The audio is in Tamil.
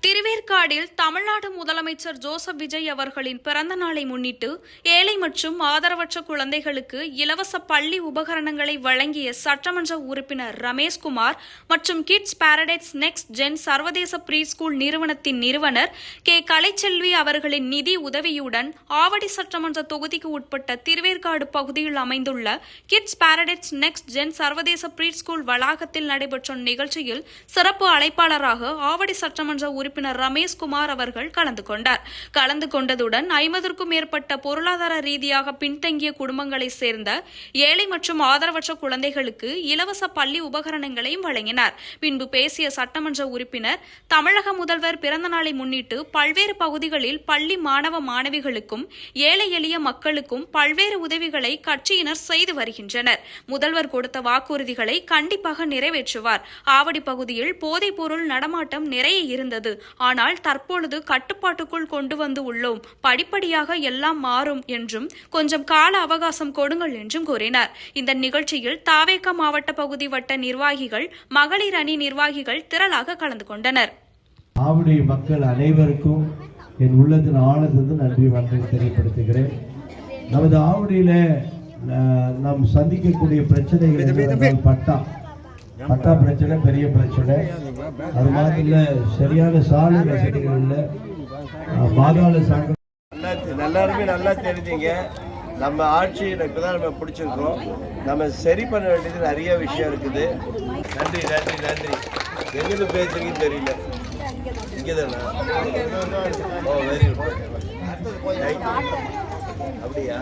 திருவேற்காடில் தமிழ்நாடு முதலமைச்சர் ஜோசப் விஜய் அவர்களின் பிறந்த நாளை முன்னிட்டு ஏழை மற்றும் ஆதரவற்ற குழந்தைகளுக்கு இலவச பள்ளி உபகரணங்களை வழங்கிய சட்டமன்ற உறுப்பினர் ரமேஷ்குமார் மற்றும் கிட்ஸ் பாரடைஸ் நெக்ஸ்ட் ஜென் சர்வதேச ப்ரீ ஸ்கூல் நிறுவனத்தின் நிறுவனர் கே கலைச்செல்வி அவர்களின் நிதி உதவியுடன் ஆவடி சட்டமன்ற தொகுதிக்கு உட்பட்ட திருவேற்காடு பகுதியில் அமைந்துள்ள கிட்ஸ் பாரடைஸ் நெக்ஸ்ட் ஜென் சர்வதேச ப்ரீ ஸ்கூல் வளாகத்தில் நடைபெற்ற நிகழ்ச்சியில் சிறப்பு அழைப்பாளராக ஆவடி சட்டமன்ற உறுப்பினர் ரமேஷ்குமார் அவர்கள் கலந்து கொண்டதுடன் 50க்கும் மேற்பட்ட பொருளாதார ரீதியாக பின்தங்கிய குடும்பங்களைச் சேர்ந்த ஏழை மற்றும் ஆதரவற்ற குழந்தைகளுக்கு இலவச பள்ளி உபகரணங்களையும் வழங்கினார். பின்பு பேசிய சட்டமன்ற உறுப்பினர், தமிழக முதல்வர் பிறந்த நாளை முன்னிட்டு பல்வேறு பகுதிகளில் பள்ளி மாணவ மாணவிகளுக்கும் ஏழை எளிய மக்களுக்கும் பல்வேறு உதவிகளை கட்சியினர் செய்து வருகின்றனர். முதல்வர் கொடுத்த வாக்குறுதிகளை கண்டிப்பாக நிறைவேற்றுவார். ஆவடி பகுதியில் போதைப் பொருள் நடமாட்டம் நிறைய இருந்தது. ஆனால் தற்பொழுது கட்டுப்பாட்டுக்குள் கொண்டு வந்து உள்ளோம். படிப்படியாக எல்லாம் மாறும் என்றும் கொஞ்சம் கால அவகாசம் கொடுங்கள் என்றும் கூறினார். இந்த நிகழ்ச்சியில் தாவேகா மாவட்ட பகுதி வட்ட நிர்வாகிகள், மகளிர் அணி நிர்வாகிகள் திரளாக கலந்து கொண்டனர். ஆவடி மக்கள் அனைவருக்கும் என் உள்ளத்தின் ஆழத்திலிருந்து நன்றி வணக்கம் தெரியப்படுத்துகிறேன். நமது ஆவடியில நாம் சந்திக்கக்கூடிய பிரச்சனைகள் பட்டா பிரச்சனை பெரிய பிரச்சனை. அது மாதிரி சரியான சாலை வசதிகள் இல்லை. பாதாள சாலை எல்லாருமே நல்லா தெரிஞ்சீங்க. நம்ம ஆட்சி இப்பதான் நம்ம பிடிச்சிருக்கோம். நம்ம சரி பண்ண வேண்டியது நிறைய விஷயம் இருக்குது. நன்றி நன்றி நன்றி. எங்கிருந்து பேசுறீங்கன்னு தெரியல. இங்கதானா? ஓ, வெரி குட். அப்படியா?